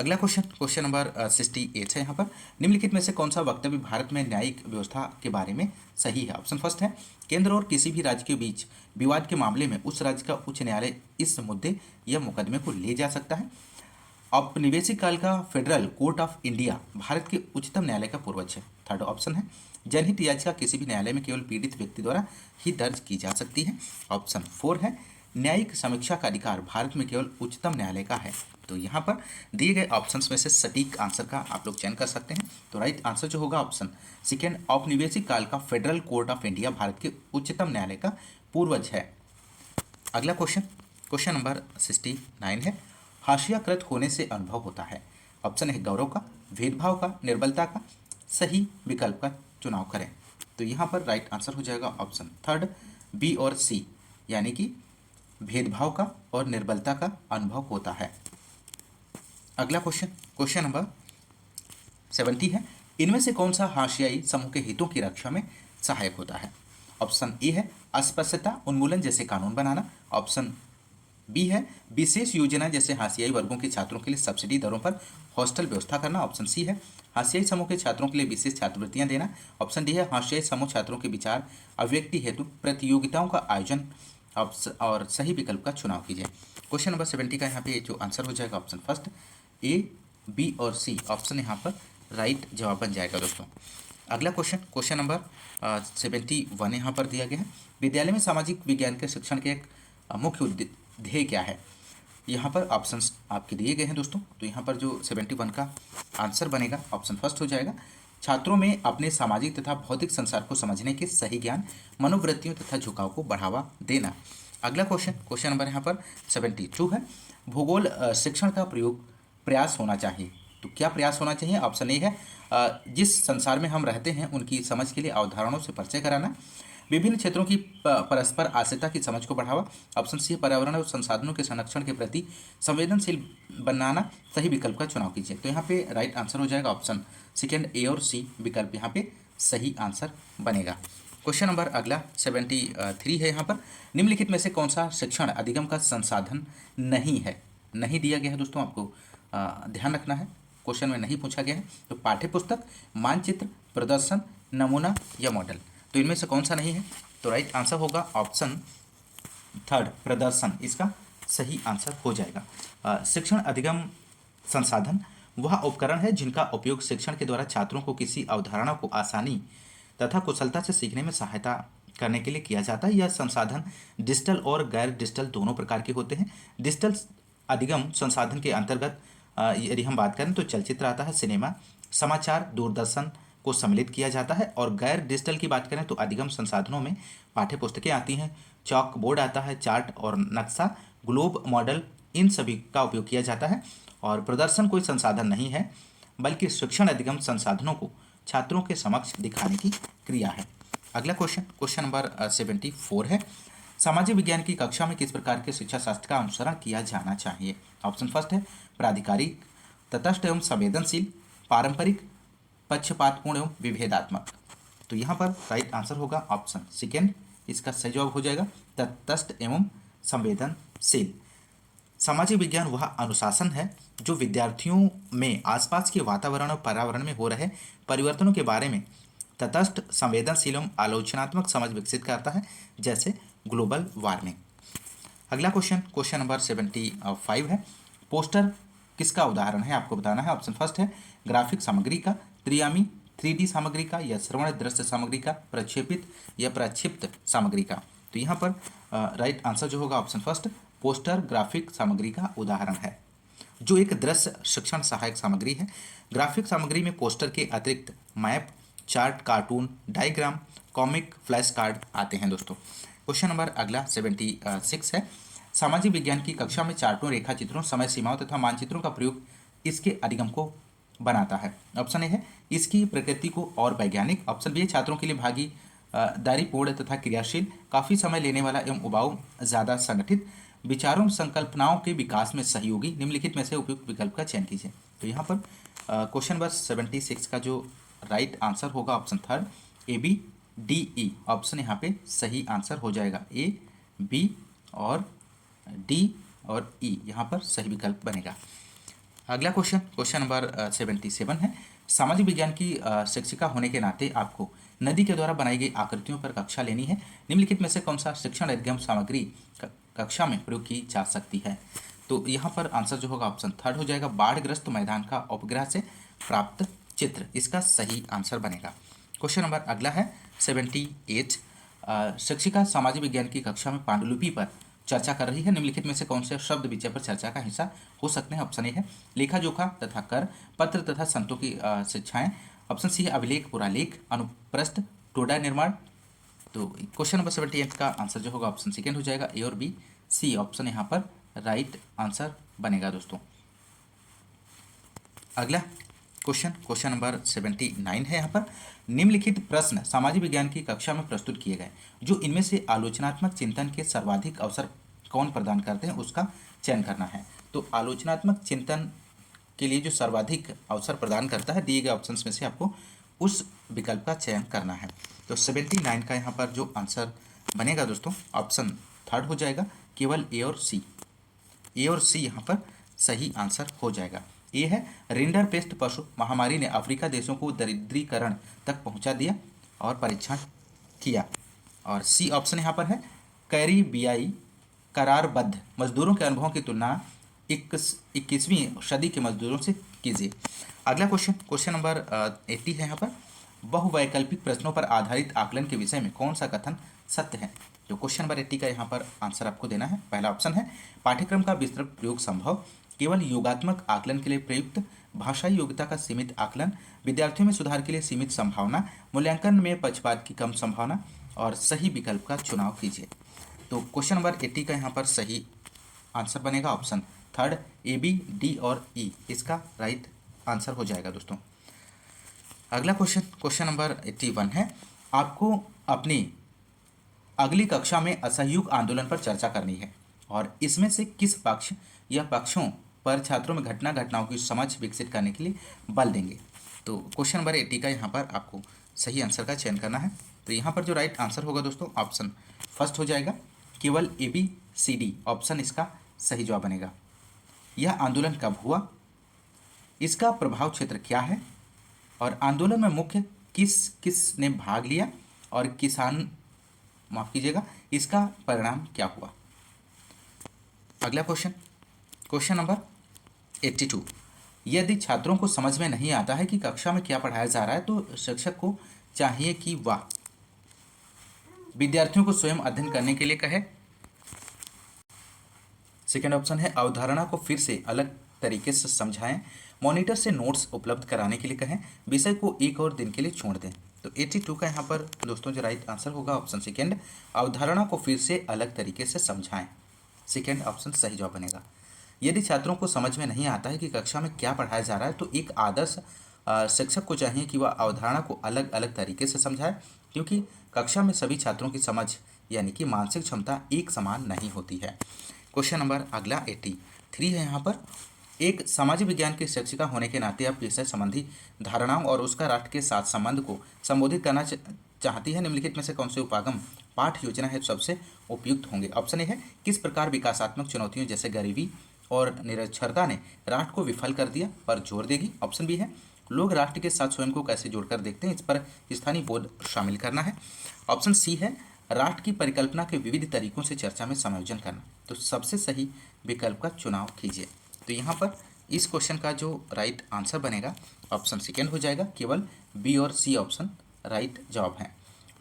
अगला क्वेश्चन, क्वेश्चन नंबर 68 है यहाँ पर। निम्नलिखित में से कौन सा वक्तव्य भारत में न्यायिक व्यवस्था के बारे में सही है? ऑप्शन फर्स्ट है, केंद्र और किसी भी राज्य के बीच विवाद के मामले में उस राज्य का उच्च न्यायालय इस मुद्दे या मुकदमे को ले जा सकता है। औपनिवेशिक काल का federal court of India Bharat के उच्चतम न्यायालय का पूर्वज है। थर्ड ऑप्शन है, जनहित याचिका किसी भी न्यायालय में केवल पीड़ित व्यक्ति द्वारा ही दर्ज की जा सकती है। ऑप्शन फोर है, न्यायिक समीक्षा का अधिकार भारत में केवल उच्चतम न्यायालय का है। तो यहाँ पर दिए गए ऑप्शंस में से सटीक आंसर का आप लोग चयन कर सकते हैं। तो राइट आंसर जो होगा ऑप्शन सेकेंड, औपनिवेशिक काल का federal court of India Bharat के उच्चतम न्यायालय का पूर्वज है। अगला क्वेश्चन, क्वेश्चन नंबर 69 है, हाशियाकृत होने से अनुभव होता है। ऑप्शन है गौरव का, भेदभाव का, निर्बलता का। सही विकल्प का चुनाव करें। तो यहाँ पर राइट आंसर हो जाएगा ऑप्शन थर्ड, बी और सी, यानी कि भेदभाव का और निर्बलता का अनुभव होता है। अगला क्वेश्चन, क्वेश्चन नंबर 70 है, इनमें से कौन सा हाशियाई समूह के हितों की रक्षा में सहायक होता है? ऑप्शन ए है अस्पृश्यता उन्मूलन जैसे कानून बनाना। ऑप्शन बी है विशेष योजना जैसे हाशियाई वर्गों के छात्रों के लिए सब्सिडी दरों पर हॉस्टल व्यवस्था करना। ऑप्शन सी है हाशियाई समूह के छात्रों के लिए विशेष छात्रवृत्तियां देना। ऑप्शन डी है हाशियाई समूह छात्रों के विचार अभिव्यक्ति हेतु प्रतियोगिताओं का आयोजन। और सही विकल्प का चुनाव कीजिए। क्वेश्चन नंबर 70 का यहाँ पे जो आंसर हो जाएगा ऑप्शन फर्स्ट, ए, बी और सी ऑप्शन यहाँ पर राइट जवाब बन जाएगा दोस्तों। अगला क्वेश्चन, क्वेश्चन नंबर 71 यहाँ पर दिया गया है, विद्यालय में सामाजिक विज्ञान के शिक्षण के एक मुख्य ध्येय क्या है? यहाँ पर ऑप्शंस आपके दिए गए हैं दोस्तों। तो यहाँ पर जो 71 का आंसर बनेगा ऑप्शन फर्स्ट हो जाएगा, छात्रों में अपने सामाजिक तथा भौतिक संसार को समझने के सही ज्ञान, मनोवृत्तियों तथा झुकाव को बढ़ावा देना। अगला क्वेश्चन, क्वेश्चन नंबर यहाँ पर 72 है, भूगोल शिक्षण का प्रयास होना चाहिए। तो क्या प्रयास होना चाहिए? ऑप्शन ए है जिस संसार में हम रहते हैं उनकी समझ के लिए अवधारणाओं से परिचय कराना, विभिन्न क्षेत्रों की परस्पर आश्रितता की समझ को बढ़ावा। ऑप्शन सी, पर्यावरण और संसाधनों के संरक्षण के प्रति संवेदनशील बनाना। सही विकल्प का चुनाव कीजिए। तो यहाँ पे राइट आंसर हो जाएगा ऑप्शन सेकेंड, ए और सी विकल्प यहाँ पे सही आंसर बनेगा। क्वेश्चन नंबर अगला 73 है यहाँ पर, निम्नलिखित में से कौन सा शिक्षण अधिगम का संसाधन नहीं है? नहीं दिया गया है दोस्तों, आपको ध्यान रखना है, क्वेश्चन में नहीं पूछा गया है। तो पाठ्य पुस्तक, मानचित्र, प्रदर्शन, नमूना या मॉडल। तो इनमें से कौन सा नहीं है? तो राइट आंसर होगा ऑप्शन थर्ड, प्रदर्शन इसका सही आंसर हो जाएगा। शिक्षण अधिगम संसाधन वह उपकरण है जिनका उपयोग शिक्षण के द्वारा छात्रों को किसी अवधारणा को आसानी तथा कुशलता से सीखने में सहायता करने के लिए किया जाता है। यह संसाधन डिजिटल और गैर डिजिटल दोनों प्रकार के होते हैं। डिजिटल अधिगम संसाधन के अंतर्गत यदि हम बात करें तो चलचित्र आता है, सिनेमा, समाचार, दूरदर्शन को सम्मिलित किया जाता है। और गैर डिजिटल की बात करें तो अधिगम संसाधनों में पाठ्य पुस्तकें आती हैं, चॉक बोर्ड आता है, चार्ट और नक्शा, ग्लोब मॉडल, इन सभी का उपयोग किया जाता है। और प्रदर्शन कोई संसाधन नहीं है बल्कि शिक्षण अधिगम संसाधनों को छात्रों के समक्ष दिखाने की क्रिया है। अगला क्वेश्चन, क्वेश्चन नंबर 74 है, सामाजिक विज्ञान की कक्षा में किस प्रकार के शिक्षा शास्त्र का अनुसरण किया जाना चाहिए? ऑप्शन फर्स्ट है प्राधिकारिक, तटस्थ एवं संवेदनशील, पारंपरिक, पक्षपातपूर्ण एवं विभेदात्मक। तो यहाँ पर राइट आंसर होगा ऑप्शन सेकेंड, इसका सही जवाब हो जाएगा तटस्थ एवं संवेदनशील। सामाजिक विज्ञान वह अनुशासन है जो विद्यार्थियों में आसपास के वातावरण और पर्यावरण में हो रहे परिवर्तनों के बारे में तटस्थ, संवेदनशील एवं आलोचनात्मक समझ विकसित करता है, जैसे ग्लोबल वार्मिंग। अगला क्वेश्चन, क्वेश्चन नंबर 75 है, पोस्टर किसका उदाहरण है? आपको बताना है। ऑप्शन फर्स्ट है ग्राफिक सामग्री का, त्रियामी 3D सामग्री का, या श्रवण दृश्य सामग्री का, प्रक्षेपित या प्रक्षिप्त सामग्री का। तो यहाँ पर राइट आंसर जो होगा ऑप्शन फर्स्ट, पोस्टर ग्राफिक सामग्री का उदाहरण है, जो एक दृश्य शिक्षण सहायक सामग्री है। ग्राफिक सामग्री में पोस्टर के अतिरिक्त map, chart, cartoon, diagram, comic, flash card आते हैं दोस्तों। क्वेश्चन नंबर अगला 76 है, सामाजिक विज्ञान की कक्षा में चार्टों, रेखा चित्रों, समय सीमाओं तथा मानचित्रों का प्रयोग इसके अधिगम को बनाता है। ऑप्शन ए है इसकी प्रकृति को और वैज्ञानिक। ऑप्शन बी है छात्रों के लिए भागीदारीपूर्ण तथा क्रियाशील, काफ़ी समय लेने वाला एवं उबाऊ, ज़्यादा संगठित, विचारों संकल्पनाओं के विकास में सहयोगी। निम्नलिखित में से उपयुक्त विकल्प का चयन कीजिए। तो यहाँ पर क्वेश्चन नंबर 76 का जो राइट आंसर होगा ऑप्शन थर्ड, ए, बी, डी, ई ऑप्शन यहाँ पे सही आंसर हो जाएगा। ए, बी और डी और ई यहाँ पर सही विकल्प बनेगा। अगला क्वेश्चन, क्वेश्चन नंबर 77 है। सामाजिक विज्ञान की शिक्षिका होने के नाते आपको नदी के द्वारा बनाई गई आकृतियों पर कक्षा लेनी है। निम्नलिखित में से कौन सा शिक्षण एग्जाम सामग्री कक्षा में प्रयोग की जा सकती है? तो यहाँ पर आंसर जो होगा ऑप्शन थर्ड हो जाएगा, बाढ़ग्रस्त मैदान का उपग्रह से प्राप्त चित्र, इसका सही आंसर बनेगा। क्वेश्चन नंबर अगला है 78। शिक्षिका सामाजिक विज्ञान की कक्षा में पांडुलिपि पर चर्चा कर रही है। निम्नलिखित में से कौन से शब्द विषय पर चर्चा का हिस्सा हो सकते हैं? ऑप्शन ए है लेखा जोखा तथा कर, पत्र तथा संतों की शिक्षाएं। ऑप्शन सी है अभिलेख, पुरालेख, अनुप्रस्थ, टोडा निर्माण। तो क्वेश्चन नंबर 78 का आंसर जो होगा ऑप्शन सेकेंड हो जाएगा, ए और बी। सी ऑप्शन यहाँ पर राइट आंसर बनेगा दोस्तों। अगला क्वेश्चन, क्वेश्चन नंबर 79 है। यहाँ पर निम्नलिखित प्रश्न सामाजिक विज्ञान की कक्षा में प्रस्तुत किए गए, जो इनमें से आलोचनात्मक चिंतन के सर्वाधिक अवसर कौन प्रदान करते हैं, उसका चयन करना है। तो आलोचनात्मक चिंतन के लिए जो सर्वाधिक अवसर प्रदान करता है, दिए गए ऑप्शंस में से आपको उस विकल्प का चयन करना है। तो 79 का यहाँ पर जो आंसर बनेगा दोस्तों, ऑप्शन थर्ड हो जाएगा, केवल ए और सी। ए और सी यहाँ पर सही आंसर हो जाएगा। ए है रिंडर पेस्ट पशु महामारी ने अफ्रीका देशों को दरिद्रीकरण तक पहुंचा दिया और परीक्षण किया। और सी ऑप्शन यहाँ पर है कैरिबियाई करारबद्ध मजदूरों के अनुभवों की तुलना 21वीं सदी के मजदूरों से कीजिए। अगला क्वेश्चन, क्वेश्चन नंबर 80 है। यहाँ पर बहुवैकल्पिक प्रश्नों पर आधारित आकलन के विषय में कौन सा कथन सत्य है? तो क्वेश्चन नंबर 80 का यहाँ पर आंसर आपको देना है। पहला ऑप्शन है पाठ्यक्रम का विस्तृत प्रयोग संभव, केवल योगात्मक आकलन के लिए प्रयुक्त, भाषाई योग्यता का सीमित आकलन, विद्यार्थियों में सुधार के लिए सीमित संभावना, मूल्यांकन में पक्षपात की कम संभावना, और सही विकल्प का चुनाव कीजिए। तो क्वेश्चन नंबर 80 का यहाँ पर सही आंसर बनेगा ऑप्शन थर्ड, ए, बी, डी और ई, इसका राइट आंसर हो जाएगा दोस्तों। अगला क्वेश्चन, क्वेश्चन नंबर 81 है। आपको अपनी अगली कक्षा में असहयोग आंदोलन पर चर्चा करनी है और इसमें से किस पक्ष या पक्षों पर छात्रों में घटनाओं की समझ विकसित करने के लिए बल देंगे? तो क्वेश्चन नंबर 80 का यहाँ पर आपको सही आंसर का चयन करना है। तो यहाँ पर जो राइट आंसर होगा दोस्तों, ऑप्शन फर्स्ट हो जाएगा, केवल ए, बी, सी, डी ऑप्शन इसका सही जवाब बनेगा। यह आंदोलन कब हुआ, इसका प्रभाव क्षेत्र क्या है, और आंदोलन में मुख्य किस किस ने भाग लिया, और किसान, माफ कीजिएगा, इसका परिणाम क्या हुआ। अगला क्वेश्चन, क्वेश्चन नंबर 82। यदि छात्रों को समझ में नहीं आता है कि कक्षा में क्या पढ़ाया जा रहा है, तो शिक्षक को चाहिए कि वह विद्यार्थियों को स्वयं अध्ययन करने के लिए कहे। सेकेंड ऑप्शन है अवधारणा को फिर से अलग तरीके से समझाएं, मॉनिटर से नोट्स उपलब्ध कराने के लिए कहें, विषय को एक और दिन के लिए छोड़ दें। तो 82 का यहाँ पर दोस्तों जो राइट आंसर होगा ऑप्शन सेकेंड, अवधारणा को फिर से अलग तरीके से समझाएं, सेकेंड ऑप्शन सही जवाब बनेगा। यदि छात्रों को समझ में नहीं आता है कि कक्षा में क्या पढ़ाया जा रहा है, तो एक आदर्श शिक्षक को चाहिए कि वह अवधारणा को अलग अलग तरीके से समझाए, क्योंकि कक्षा में सभी छात्रों की समझ यानी कि मानसिक क्षमता एक समान नहीं होती है। क्वेश्चन नंबर अगला 83 है। यहाँ पर एक सामाजिक विज्ञान की शिक्षिका होने के नाते आप विषय संबंधी धारणाओं और उसका राष्ट्र के साथ संबंध को संबोधित करना चाहती है। निम्नलिखित में से कौन से उपागम पाठ योजना है सबसे उपयुक्त होंगे? ऑप्शन ए है किस प्रकार विकासात्मक चुनौतियों जैसे गरीबी और निरक्षरता ने राष्ट्र को विफल कर दिया पर जोर देगी। ऑप्शन बी है लोग राष्ट्र के साथ स्वयं को कैसे जोड़कर देखते हैं, इस पर स्थानीय बोध शामिल करना है। ऑप्शन सी है राष्ट्र की परिकल्पना के विविध तरीकों से चर्चा में समायोजन करना। तो सबसे सही विकल्प का चुनाव कीजिए। तो यहाँ पर इस क्वेश्चन का जो राइट आंसर बनेगा ऑप्शन सेकेंड हो जाएगा, केवल बी और सी ऑप्शन राइट जवाब है।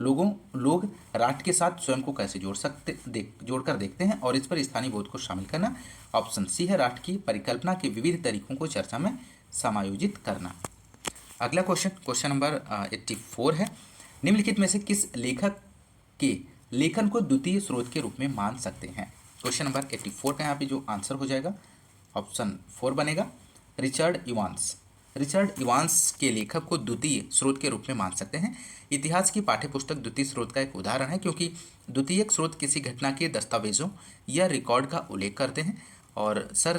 लोग राष्ट्र के साथ स्वयं को कैसे जोड़कर देखते हैं और इस पर स्थानीय बोध को शामिल करना। ऑप्शन सी है राष्ट्र की परिकल्पना के विविध तरीकों को चर्चा में समायोजित करना। अगला क्वेश्चन, क्वेश्चन नंबर 84 है। निम्नलिखित में से किस लेखक के लेखन को द्वितीय स्रोत के रूप में मान सकते हैं? क्वेश्चन नंबर 84 का यहाँ पे जो आंसर हो जाएगा ऑप्शन 4 बनेगा, रिचर्ड इवांस। रिचर्ड इवांस के लेखक को द्वितीय स्रोत के रूप में मान सकते हैं। इतिहास की पाठ्यपुस्तक द्वितीय स्रोत का एक उदाहरण है, क्योंकि द्वितीय स्रोत किसी घटना के दस्तावेजों या रिकॉर्ड का उल्लेख करते हैं। और सर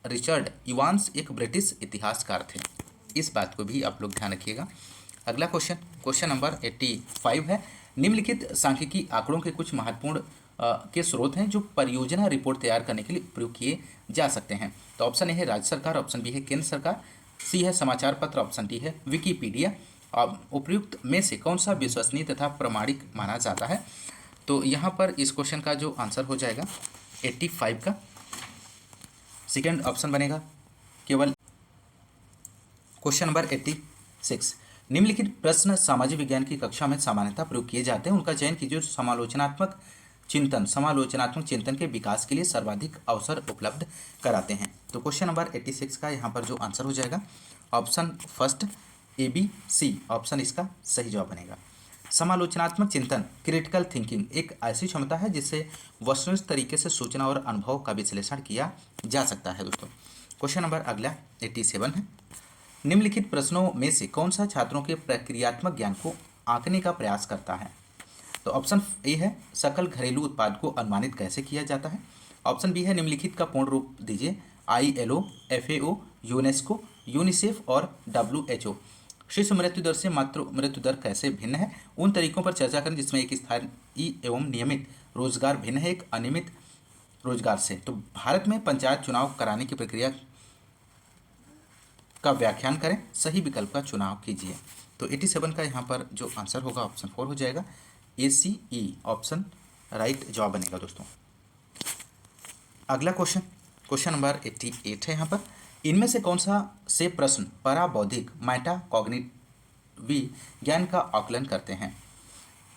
रिचर्ड इवांस एक ब्रिटिश इतिहासकार थे, इस बात को भी आप लोग ध्यान रखिएगा। अगला क्वेश्चन, क्वेश्चन नंबर 85 है। निम्नलिखित सांख्यिकी आंकड़ों के कुछ महत्वपूर्ण के स्रोत हैं जो परियोजना रिपोर्ट तैयार करने के लिए प्रयोग किए जा सकते हैं। तो ऑप्शन ए है राज्य सरकार, ऑप्शन बी है केंद्र सरकार, सी है समाचार पत्र, ऑप्शन डी है विकिपीडिया। और उपयुक्त में से कौन सा विश्वसनीय तथा प्रमाणिक माना जाता है? तो यहाँ पर इस क्वेश्चन का जो आंसर हो जाएगा 85 का सेकेंड ऑप्शन बनेगा केवल। क्वेश्चन नंबर 86, निम्नलिखित प्रश्न सामाजिक विज्ञान की कक्षा में सामान्यतः प्रयोग किए जाते हैं, उनका चयन कीजिए जो समालोचनात्मक चिंतन के विकास के लिए सर्वाधिक अवसर उपलब्ध कराते हैं। तो क्वेश्चन नंबर 86 का यहाँ पर जो आंसर हो जाएगा ऑप्शन फर्स्ट ABC ऑप्शन इसका सही जवाब बनेगा। समालोचनात्मक चिंतन क्रिटिकल थिंकिंग एक ऐसी क्षमता है जिससे वस्तुनिष्ठ तरीके से सूचना और अनुभव का विश्लेषण किया जा सकता है दोस्तों। क्वेश्चन नंबर अगला 87 है, निम्नलिखित प्रश्नों में से कौन सा छात्रों के प्रक्रियात्मक ज्ञान को आंकने का प्रयास करता है? तो ऑप्शन ए है सकल घरेलू उत्पाद को अनुमानित कैसे किया जाता है, ऑप्शन बी है निम्नलिखित का पूर्ण रूप दीजिए ILO, FAO, यूनेस्को, यूनिसेफ और WHO। शिशु मृत्यु दर से मातृ मृत्यु दर कैसे भिन्न है? उन तरीकों पर चर्चा करें जिसमें एक स्थायी एवं नियमित रोजगार भिन्न है एक अनियमित रोजगार से। तो भारत में पंचायत चुनाव कराने की प्रक्रिया का व्याख्यान करें, सही विकल्प का चुनाव कीजिए। तो 87 का यहाँ पर जो आंसर होगा ऑप्शन 4 हो जाएगा, ACE ऑप्शन राइट जवाब बनेगा दोस्तों। अगला क्वेश्चन नंबर 88 है यहाँ पर, इनमें से कौन सा से प्रश्न पराबौद्धिक मेटाकॉग्निटिव ज्ञान का आकलन करते हैं?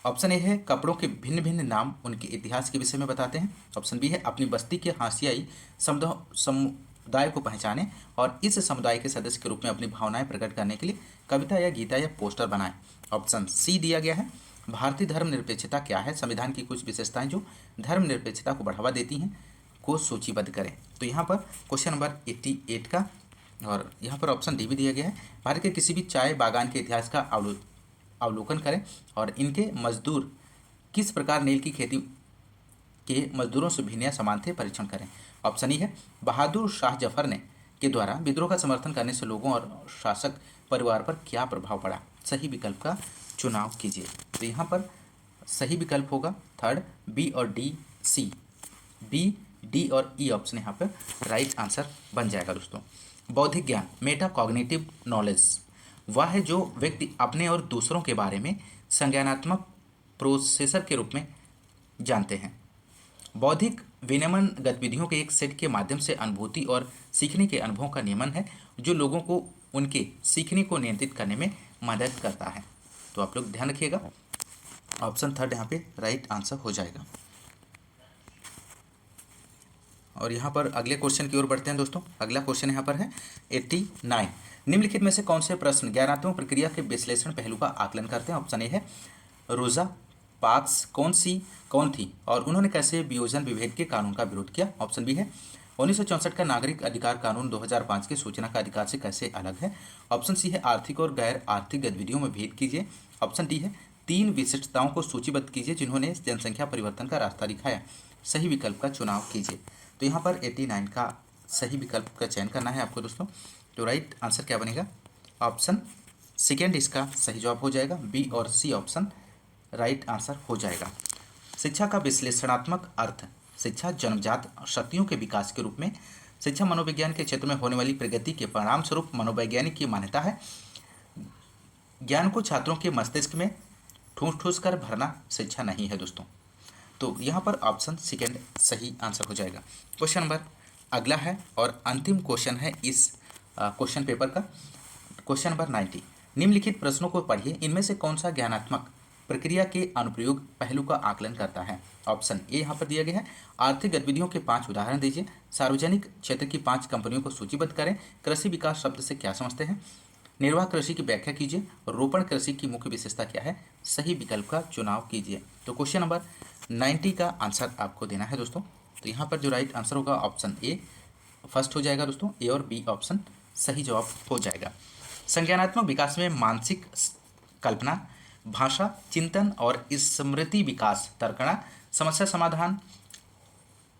ऑप्शन ए है कपड़ों के भिन्न भिन्न नाम उनके इतिहास के विषय में बताते हैं, ऑप्शन बी है अपनी बस्ती के हाशियाई समुदाय को पहचाने और इस समुदाय के सदस्य के रूप में अपनी भावनाएं प्रकट करने के लिए कविता या गीता या पोस्टर बनाएं, ऑप्शन सी दिया गया है भारतीय धर्मनिरपेक्षता क्या है, संविधान की कुछ विशेषताएं जो धर्मनिरपेक्षता को बढ़ावा देती हैं को सूचीबद्ध करें। तो यहाँ पर क्वेश्चन नंबर 88 का और यहाँ पर ऑप्शन डी भी दिया गया है, भारत के किसी भी चाय बागान के इतिहास का अवलोकन करें और इनके मजदूर किस प्रकार नील की खेती के मजदूरों से भिन्न या समान थे परीक्षण करें, ऑप्शन ई है बहादुर शाह जफर ने के द्वारा विद्रोह का समर्थन करने से लोगों और शासक परिवार पर क्या प्रभाव पड़ा, सही विकल्प का चुनाव कीजिए। तो यहाँ पर सही विकल्प होगा थर्ड बी और डी, सी बी डी और ई ऑप्शन यहाँ पर राइट आंसर बन जाएगा दोस्तों। बौद्धिक ज्ञान मेटाकॉग्निटिव नॉलेज वह है जो व्यक्ति अपने और दूसरों के बारे में संज्ञानात्मक प्रोसेसर के रूप में जानते हैं। बौद्धिक विनियमन गतिविधियों के एक सेट के माध्यम से अनुभूति और सीखने के अनुभवों का नियमन है जो लोगों को उनके सीखने को नियंत्रित करने में मदद करता है। तो आप लोग ध्यान रखिएगा ऑप्शन थर्ड यहाँ पे राइट आंसर हो जाएगा। और यहाँ पर अगले क्वेश्चन की ओर बढ़ते हैं दोस्तों। अगला क्वेश्चन यहाँ पर है 89, निम्नलिखित में से कौन से प्रश्न ज्ञानात्मक प्रक्रिया के विश्लेषण पहलू का आकलन करते हैं? ऑप्शन ए है रोजा पार्क्स कौन थी और उन्होंने कैसे वियोजन विभेद के कानून का विरोध किया, ऑप्शन बी है 1964 का नागरिक अधिकार कानून 2005 के सूचना का अधिकार से कैसे अलग है, ऑप्शन सी है आर्थिक और गैर आर्थिक गतिविधियों में भेद कीजिए, ऑप्शन डी है 3 विशिष्टताओं को सूचीबद्ध कीजिए जिन्होंने जनसंख्या परिवर्तन का रास्ता दिखाया, सही विकल्प का चुनाव कीजिए। तो यहाँ पर 89 का सही विकल्प का चयन करना है आपको दोस्तों। तो राइट आंसर क्या बनेगा, ऑप्शन सेकेंड इसका सही जवाब हो जाएगा, बी और सी ऑप्शन राइट आंसर हो जाएगा। शिक्षा का विश्लेषणात्मक अर्थ शिक्षा जन्मजात शक्तियों के विकास के रूप में शिक्षा मनोविज्ञान के क्षेत्र में होने वाली प्रगति के परिणाम स्वरूप मनोवैज्ञानिक की मान्यता है। ज्ञान को छात्रों के मस्तिष्क में ठूस कर भरना शिक्षा नहीं है दोस्तों। तो यहाँ पर ऑप्शन सेकेंड सही आंसर हो जाएगा। क्वेश्चन नंबर अगला है और अंतिम क्वेश्चन है इस क्वेश्चन पेपर का, क्वेश्चन नंबर 90, निम्नलिखित प्रश्नों को पढ़िए, इनमें से कौन सा ज्ञानात्मक प्रक्रिया के अनुप्रयोग पहलू का आकलन करता है? ऑप्शन ए यहाँ पर दिया गया है आर्थिक गतिविधियों के 5 उदाहरण दीजिए, सार्वजनिक क्षेत्र की 5 कंपनियों को सूचीबद्ध करें, कृषि विकास शब्द से क्या समझते हैं, निर्वाह कृषि की व्याख्या कीजिए, रोपण कृषि की मुख्य विशेषता क्या है, सही विकल्प का चुनाव कीजिए। तो क्वेश्चन नंबर 90 का आंसर आपको देना है दोस्तों। तो यहाँ पर जो राइट आंसर होगा ऑप्शन ए फर्स्ट हो जाएगा दोस्तों, ए और बी ऑप्शन सही जवाब हो जाएगा। संज्ञानात्मक विकास में मानसिक कल्पना, भाषा, चिंतन और स्मृति विकास तर्कणा समस्या समाधान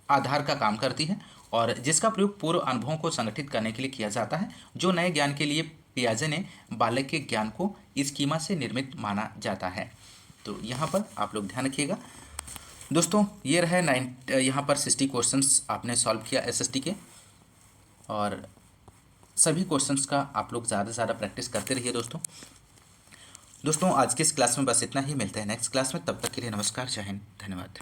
आधार का काम करती है और जिसका प्रयोग पूर्व अनुभवों को संगठित करने के लिए किया जाता है। जो नए ज्ञान के लिए पियाजे ने बालक के ज्ञान को स्कीमा से निर्मित माना जाता है। तो यहाँ पर आप लोग ध्यान रखिएगा दोस्तों ये रहे यहाँ पर 60 क्वेश्चंस आपने सॉल्व किया एसएसटी के, और सभी क्वेश्चंस का आप लोग ज़्यादा से ज़्यादा प्रैक्टिस करते रहिए दोस्तों। दोस्तों आज के इस क्लास में बस इतना ही, मिलते हैं नेक्स्ट क्लास में, तब तक के लिए नमस्कार, जय हिंद, धन्यवाद।